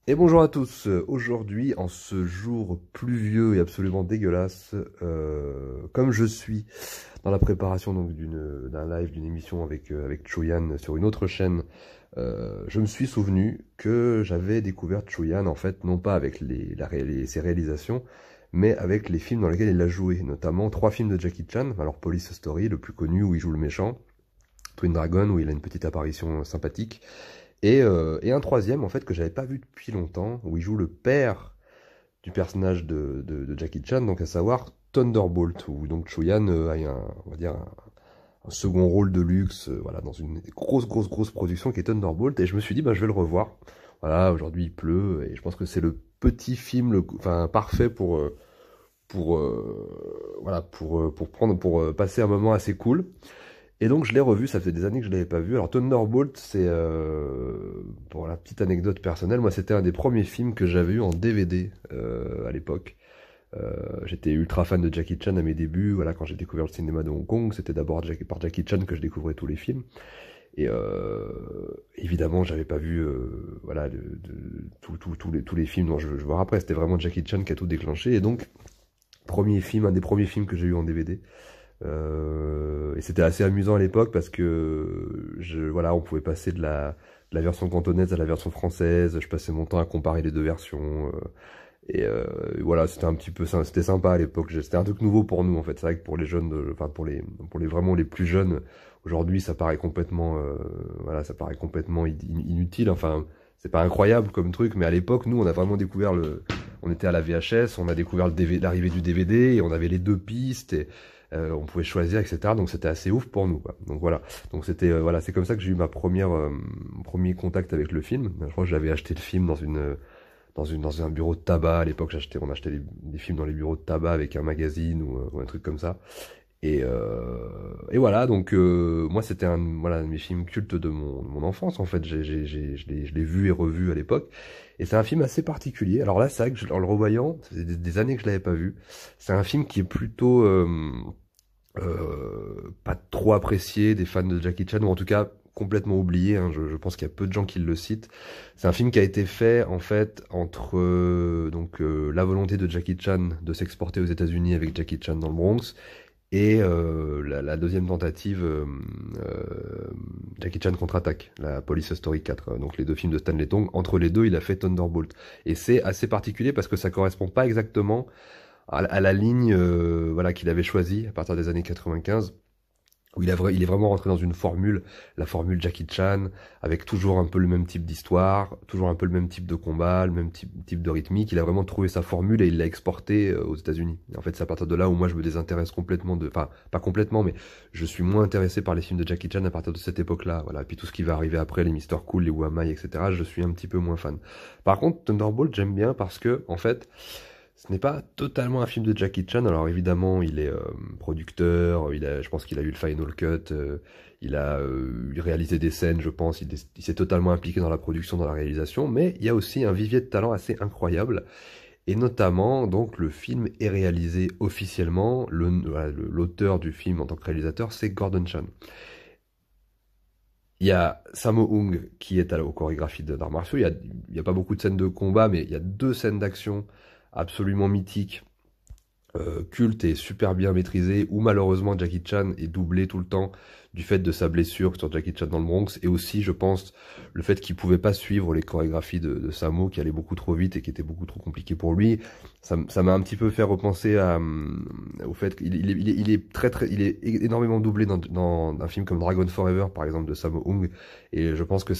Et bonjour à tous. Aujourd'hui, en ce jour pluvieux et absolument dégueulasse, comme je suis dans la préparation donc d'un live, d'une émission avec Choyan sur une autre chaîne, je me suis souvenu que j'avais découvert Choyan en fait non pas avec ses réalisations, mais avec les films dans lesquels il a joué, notamment trois films de Jackie Chan. Alors Police Story, le plus connu où il joue le méchant, Twin Dragon où il a une petite apparition sympathique. Et un troisième, en fait, que j'avais pas vu depuis longtemps, où il joue le père du personnage de Jackie Chan, donc à savoir Thunderbolt, où donc Choyan a on va dire, un second rôle de luxe, voilà, dans une grosse production qui est Thunderbolt, et je me suis dit, bah, je vais le revoir. Voilà, aujourd'hui il pleut, et je pense que c'est le petit film, enfin, parfait pour passer un moment assez cool. Et donc je l'ai revu, ça faisait des années que je l'avais pas vu. Alors Thunderbolt, c'est pour la petite anecdote personnelle, moi c'était un des premiers films que j'avais eu en DVD à l'époque. J'étais ultra fan de Jackie Chan à mes débuts. Voilà, quand j'ai découvert le cinéma de Hong Kong, c'était d'abord par Jackie Chan que je découvrais tous les films. Et évidemment, j'avais pas vu voilà tous les films dont je vois après. C'était vraiment Jackie Chan qui a tout déclenché. Et donc premier film, un des premiers films que j'ai eu en DVD. Et c'était assez amusant à l'époque parce que voilà, on pouvait passer de la version cantonaise à la version française. Je passais mon temps à comparer les deux versions. Et voilà, c'était un petit peu, c'était sympa à l'époque. C'était un truc nouveau pour nous en fait. C'est vrai que pour les jeunes, enfin pour les vraiment les plus jeunes, aujourd'hui, ça paraît complètement, voilà, ça paraît complètement inutile. Enfin, c'est pas incroyable comme truc, mais à l'époque, nous, on a vraiment découvert on était à la VHS, on a découvert l'arrivée du DVD et on avait les deux pistes et on pouvait choisir, etc. Donc c'était assez ouf pour nous, quoi. Donc voilà. Donc c'était voilà, c'est comme ça que j'ai eu mon premier contact avec le film. Je crois que j'avais acheté le film dans un bureau de tabac. À l'époque, on achetait des films dans les bureaux de tabac avec un magazine ou un truc comme ça. Et voilà, donc moi c'était un de mes films cultes de mon enfance en fait. Je l'ai vu et revu à l'époque. Et c'est un film assez particulier. Alors là, c'est vrai que en le revoyant, ça faisait des années que je l'avais pas vu. C'est un film qui est plutôt pas trop apprécié des fans de Jackie Chan, ou en tout cas complètement oublié, hein. Je pense qu'il y a peu de gens qui le citent. C'est un film qui a été fait en fait entre la volonté de Jackie Chan de s'exporter aux États-Unis avec Jackie Chan dans le Bronx et la deuxième tentative, Jackie Chan contre-attaque, la Police Story 4, donc les deux films de Stanley Tong. Entre les deux, il a fait Thunderbolt. Et c'est assez particulier parce que ça correspond pas exactement à la ligne voilà, qu'il avait choisie à partir des années 95, où il est vraiment rentré dans une formule, la formule Jackie Chan, avec toujours un peu le même type d'histoire, toujours un peu le même type de combat, le même type de rythmique. Il a vraiment trouvé sa formule et il l'a exportée aux États-Unis. Et en fait, c'est à partir de là où moi je me désintéresse complètement enfin, pas complètement, mais je suis moins intéressé par les films de Jackie Chan à partir de cette époque-là. Voilà. Et puis tout ce qui va arriver après, les Mister Cool, les Wamai, etc., je suis un petit peu moins fan. Par contre, Thunderbolt, j'aime bien parce que, en fait, ce n'est pas totalement un film de Jackie Chan. Alors évidemment, il est producteur, je pense qu'il a eu le final cut, il a réalisé des scènes, je pense, il s'est totalement impliqué dans la production, dans la réalisation, mais il y a aussi un vivier de talent assez incroyable. Et notamment, donc, le film est réalisé officiellement. Voilà, l'auteur du film en tant que réalisateur, c'est Gordon Chan. Il y a Sammo Hung qui est aux chorégraphies d'arts martiaux. Il y a pas beaucoup de scènes de combat, mais il y a deux scènes d'action absolument mythiques, culte et super bien maîtrisé, où malheureusement Jackie Chan est doublé tout le temps du fait de sa blessure sur Jackie Chan dans le Bronx, et aussi je pense le fait qu'il pouvait pas suivre les chorégraphies de Sammo, qui allaient beaucoup trop vite et qui étaient beaucoup trop compliquées pour lui. Ça m'a un petit peu fait repenser au fait qu'il est il est énormément doublé dans un film comme Dragon Forever par exemple de Sammo Hung, et je pense que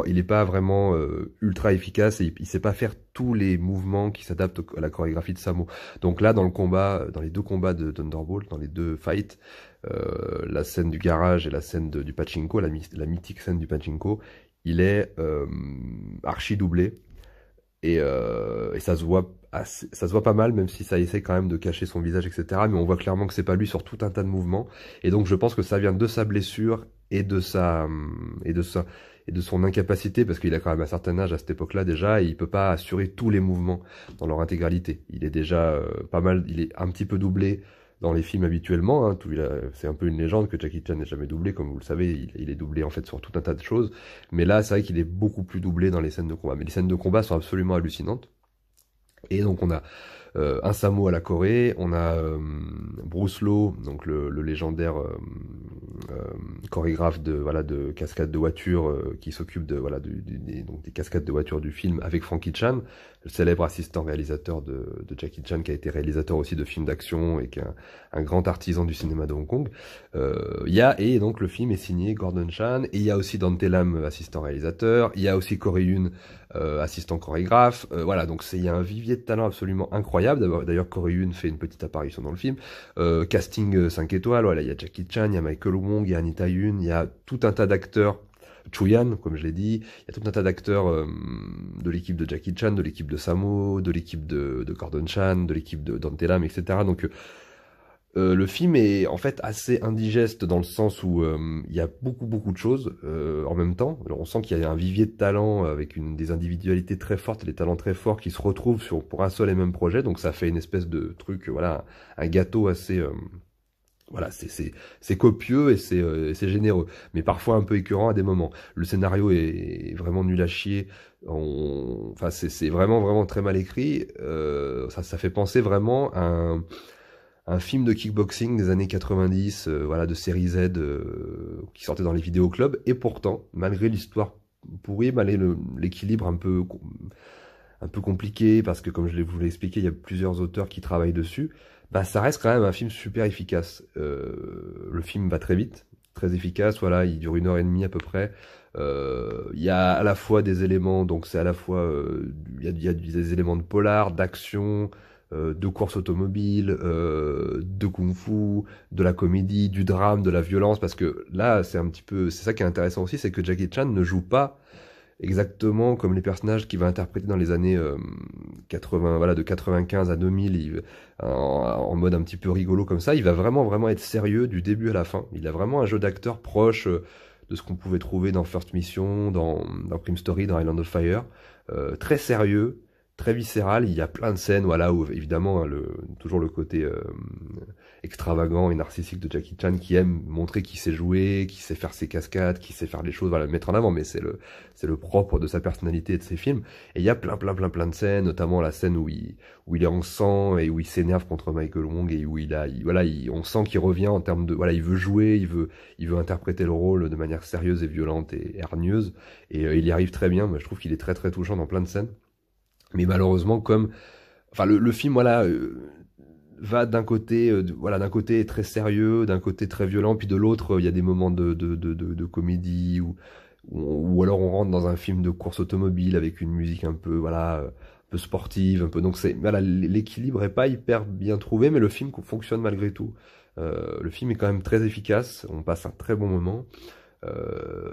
il est pas vraiment ultra efficace, et il sait pas faire tous les mouvements qui s'adaptent à la chorégraphie de Sammo. Donc là, dans les deux combats de Thunderbolt, dans les deux fights, la scène du garage et la scène du pachinko, la mythique scène du pachinko, il est archi doublé, et ça se voit pas mal, même si ça essaie quand même de cacher son visage, etc. Mais on voit clairement que c'est pas lui sur tout un tas de mouvements. Et donc je pense que ça vient de sa blessure et et de son incapacité, parce qu'il a quand même un certain âge à cette époque-là déjà, et il peut pas assurer tous les mouvements dans leur intégralité. Il est déjà pas mal, il est un petit peu doublé dans les films habituellement. Hein, c'est un peu une légende que Jackie Chan n'est jamais doublé, comme vous le savez, il est doublé en fait sur tout un tas de choses. Mais là, c'est vrai qu'il est beaucoup plus doublé dans les scènes de combat. Mais les scènes de combat sont absolument hallucinantes. Et donc on a un Sammo à la Corée, on a Bruce Lau, donc le légendaire chorégraphe de cascades de voitures qui s'occupe donc des cascades de voitures du film avec Frankie Chan, le célèbre assistant réalisateur de Jackie Chan qui a été réalisateur aussi de films d'action et qui est un grand artisan du cinéma de Hong Kong. Et donc le film est signé Gordon Chan, et il y a aussi Dante Lam, assistant réalisateur, il y a aussi Corey Yun, assistant chorégraphe. Voilà, donc il y a un vivier de talent absolument incroyable. D'ailleurs, Corey Yun fait une petite apparition dans le film. Casting 5 étoiles, voilà, il y a Jackie Chan, il y a Michael Wong, il y a Anita Yun, il y a tout un tas d'acteurs. Chuyan, comme je l'ai dit, il y a tout un tas d'acteurs de l'équipe de Jackie Chan, de l'équipe de Sammo, de l'équipe de Gordon Chan, de l'équipe de Dante Lam, etc. Donc le film est en fait assez indigeste dans le sens où il y a beaucoup de choses en même temps. Alors, on sent qu'il y a un vivier de talents avec des individualités très fortes et des talents très forts qui se retrouvent pour un seul et même projet. Donc ça fait une espèce de truc, voilà, un gâteau assez... voilà, c'est copieux et c'est généreux, mais parfois un peu écœurant à des moments. Le scénario est vraiment nul à chier. Enfin, c'est vraiment très mal écrit. Ça fait penser vraiment à un film de kickboxing des années 90, voilà, de série Z qui sortait dans les vidéoclubs. Et pourtant, malgré l'histoire pourrie, malgré l'équilibre un peu compliqué, parce que comme je vous l'ai expliqué, il y a plusieurs auteurs qui travaillent dessus, bah ça reste quand même un film super efficace. Le film va très vite, très efficace, voilà, il dure 1 h 30 à peu près. Il y a à la fois des éléments, donc c'est à la fois, il y a des éléments de polar, d'action, de course automobile, de kung-fu, de la comédie, du drame, de la violence, parce que là, c'est ça qui est intéressant aussi, c'est que Jackie Chan ne joue pas exactement comme les personnages qu'il va interpréter dans les années 80, voilà, de 95 à 2000, en mode un petit peu rigolo comme ça. Il va vraiment être sérieux du début à la fin. Il a vraiment un jeu d'acteur proche de ce qu'on pouvait trouver dans First Mission, dans Crime Story, dans Island of Fire. Très sérieux, très viscéral. Il y a plein de scènes, voilà, où évidemment, hein, toujours le côté extravagant et narcissique de Jackie Chan qui aime montrer qu'il sait jouer, qu'il sait faire ses cascades, qu'il sait faire les choses, voilà, mettre en avant, mais c'est le propre de sa personnalité et de ses films. Et il y a plein de scènes, notamment la scène où il est en sang et où il s'énerve contre Michael Wong et où on sent qu'il revient en termes de, voilà, il veut jouer, il veut interpréter le rôle de manière sérieuse et violente et hargneuse, et il y arrive très bien. Moi, je trouve qu'il est très touchant dans plein de scènes. Mais malheureusement, enfin, le film, voilà, va d'un côté, d'un côté très sérieux, d'un côté très violent, puis de l'autre, il y a des moments de comédie, ou alors on rentre dans un film de course automobile avec une musique un peu, voilà, un peu sportive, un peu. Donc voilà, l'équilibre est pas hyper bien trouvé, mais le film fonctionne malgré tout. Le film est quand même très efficace, on passe un très bon moment.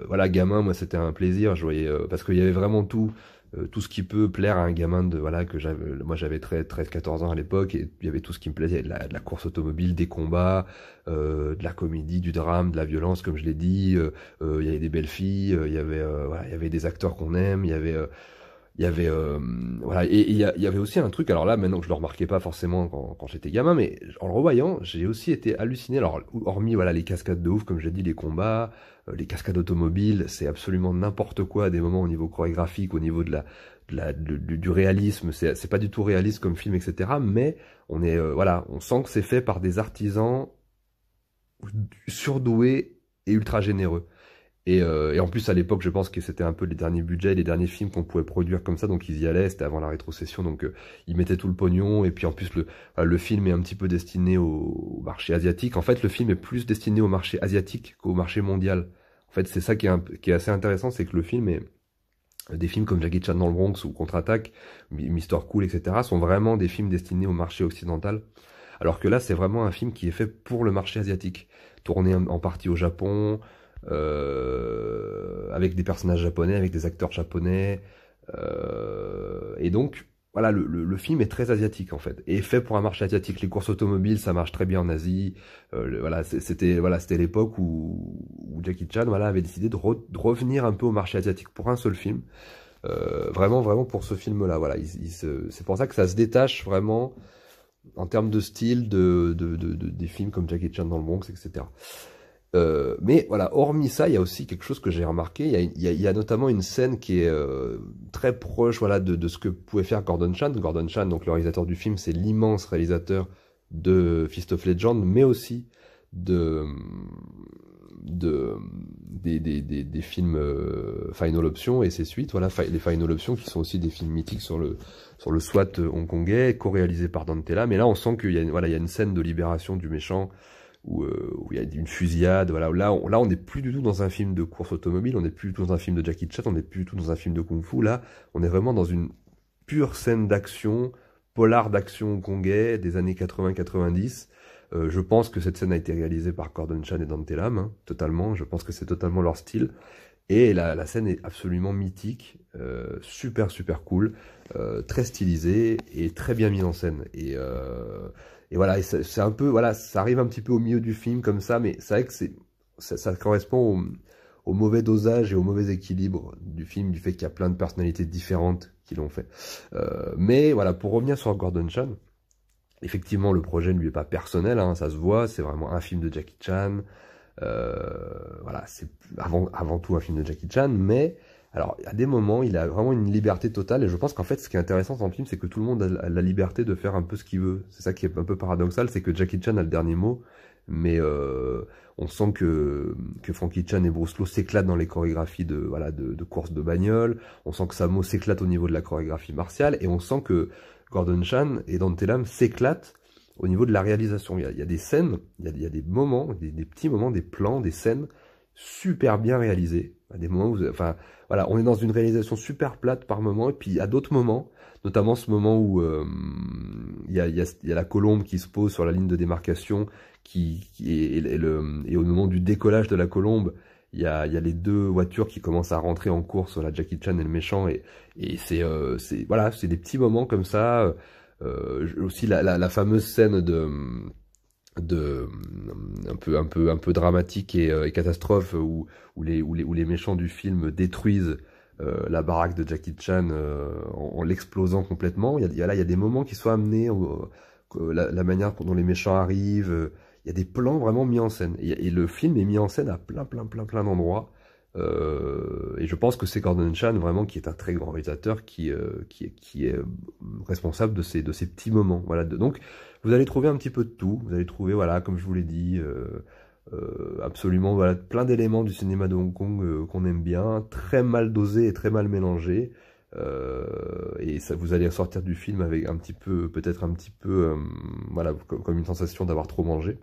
Voilà, gamin, moi c'était un plaisir, je voyais, parce qu'il y avait vraiment tout ce qui peut plaire à un gamin moi j'avais 13-14 ans à l'époque, et il y avait tout ce qui me plaisait, de la course automobile, des combats, de la comédie, du drame, de la violence, comme je l'ai dit, il y avait des belles filles, voilà, il y avait des acteurs qu'on aime, voilà, et il y avait aussi un truc, alors là maintenant que je le remarquais pas forcément quand j'étais gamin, mais en le revoyant, j'ai aussi été halluciné. Alors hormis, voilà, les cascades de ouf, comme j'ai dit, les combats, les cascades automobiles, c'est absolument n'importe quoi à des moments au niveau chorégraphique, au niveau du réalisme. C'est pas du tout réaliste comme film, etc. Mais voilà, on sent que c'est fait par des artisans surdoués et ultra généreux. Et en plus, à l'époque, je pense que c'était un peu les derniers budgets, les derniers films qu'on pouvait produire comme ça, donc ils y allaient, c'était avant la rétrocession, donc ils mettaient tout le pognon, et puis en plus, le film est un petit peu destiné au marché asiatique. En fait, le film est plus destiné au marché asiatique qu'au marché mondial. En fait, c'est ça qui est assez intéressant, c'est que le film est... Des films comme Jackie Chan dans le Bronx ou Contre-Attaque, Mr. Cool, etc. sont vraiment des films destinés au marché occidental. Alors que là, c'est vraiment un film qui est fait pour le marché asiatique, tourné en partie au Japon, avec des personnages japonais, avec des acteurs japonais, et donc voilà, le film est très asiatique en fait, et fait pour un marché asiatique. Les courses automobiles, ça marche très bien en Asie. Voilà, c'était l'époque où Jackie Chan, voilà, avait décidé de revenir un peu au marché asiatique pour un seul film. Vraiment pour ce film-là, voilà, c'est pour ça que ça se détache vraiment en termes de style des films comme Jackie Chan dans le Bronx, etc. Mais voilà, hormis ça, il y a aussi quelque chose que j'ai remarqué. Il y a notamment une scène qui est très proche, voilà, de ce que pouvait faire Gordon Chan. Gordon Chan, donc le réalisateur du film, c'est l'immense réalisateur de Fist of Legend, mais aussi de, de des films Final Option et ses suites. Voilà, les Final Option qui sont aussi des films mythiques sur le SWAT hongkongais, co-réalisés par Dante Lam. Mais là, on sent qu'il y a, voilà, il y a une scène de libération du méchant où il y a une fusillade, voilà, là on n'est plus du tout dans un film de course automobile, on n'est plus du tout dans un film de Jackie Chan, on n'est plus du tout dans un film de Kung Fu, là on est vraiment dans une pure scène d'action, polar d'action hongkongais des années 80-90. Je pense que cette scène a été réalisée par Gordon Chan et Dante Lam, hein, totalement, je pense que c'est totalement leur style. Et la scène est absolument mythique, super super cool, très stylisée et très bien mise en scène. Et voilà, c'est un peu, voilà, ça arrive un petit peu au milieu du film comme ça, mais c'est vrai que ça correspond au mauvais dosage et au mauvais équilibre du film, du fait qu'il y a plein de personnalités différentes qui l'ont fait. Mais voilà, pour revenir sur Gordon Chan, effectivement, le projet ne lui est pas personnel, hein, ça se voit, c'est vraiment un film de Jackie Chan. Voilà, c'est avant tout un film de Jackie Chan, mais alors à des moments il a vraiment une liberté totale et je pense qu'en fait ce qui est intéressant dans le film c'est que tout le monde a la liberté de faire un peu ce qu'il veut. C'est ça qui est un peu paradoxal, c'est que Jackie Chan a le dernier mot, mais on sent que Frankie Chan et Bruce Lee s'éclatent dans les chorégraphies de courses de bagnole, on sent que Sammo s'éclate au niveau de la chorégraphie martiale et on sent que Gordon Chan et Dante Lam s'éclatent au niveau de la réalisation. Il y a des scènes, il y a des moments, des petits moments, des plans, des scènes super bien réalisés. À des moments où, enfin, voilà, on est dans une réalisation super plate par moment, et puis à d'autres moments, notamment ce moment où il y a la colombe qui se pose sur la ligne de démarcation, et au moment du décollage de la colombe, il y a les deux voitures qui commencent à rentrer en course, la Jackie Chan et le méchant, et voilà, c'est des petits moments comme ça. Aussi la fameuse scène de un peu dramatique et catastrophe où les méchants du film détruisent la baraque de Jackie Chan en l'explosant complètement. Il y a des moments qui sont amenés, la manière dont les méchants arrivent. Il y a des plans vraiment mis en scène. Et le film est mis en scène à plein d'endroits. Et je pense que c'est Gordon Chan vraiment qui est un très grand réalisateur qui est responsable de ces petits moments. Voilà. Donc vous allez trouver un petit peu de tout. Vous allez trouver, voilà, comme je vous l'ai dit, absolument, voilà, plein d'éléments du cinéma de Hong Kong qu'on aime bien, très mal dosés et très mal mélangés. Et ça, vous allez sortir du film avec un petit peu, peut-être un petit peu, voilà, comme une sensation d'avoir trop mangé.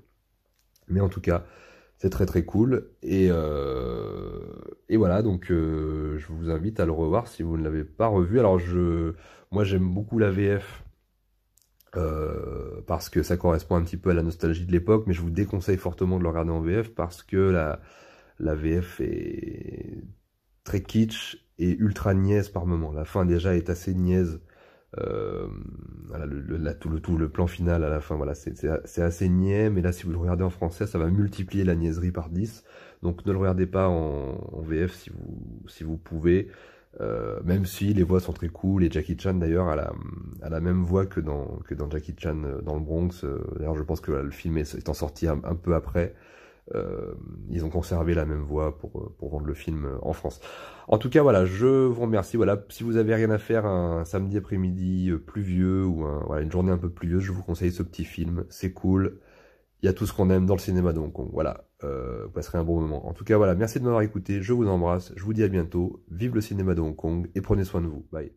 Mais en tout cas, c'est très très cool. Et voilà, donc je vous invite à le revoir si vous ne l'avez pas revu. Alors moi j'aime beaucoup la VF parce que ça correspond un petit peu à la nostalgie de l'époque, mais je vous déconseille fortement de le regarder en VF parce que la VF est très kitsch et ultra niaise par moment. La fin déjà est assez niaise. Voilà, le plan final à la fin, voilà, c'est assez niais, mais là si vous le regardez en français, ça va multiplier la niaiserie par 10. Donc ne le regardez pas en VF si vous pouvez, même si les voix sont très cool, et Jackie Chan d'ailleurs a la même voix que dans Jackie Chan dans le Bronx. D'ailleurs je pense que voilà, le film étant sorti un peu après. Ils ont conservé la même voix pour vendre le film en France. En tout cas, voilà, je vous remercie. Voilà, si vous avez rien à faire un samedi après-midi pluvieux ou voilà, une journée un peu pluvieuse, je vous conseille ce petit film. C'est cool. Il y a tout ce qu'on aime dans le cinéma de Hong Kong. Voilà, vous passerez un bon moment. En tout cas, voilà, merci de m'avoir écouté. Je vous embrasse. Je vous dis à bientôt. Vive le cinéma de Hong Kong et prenez soin de vous. Bye.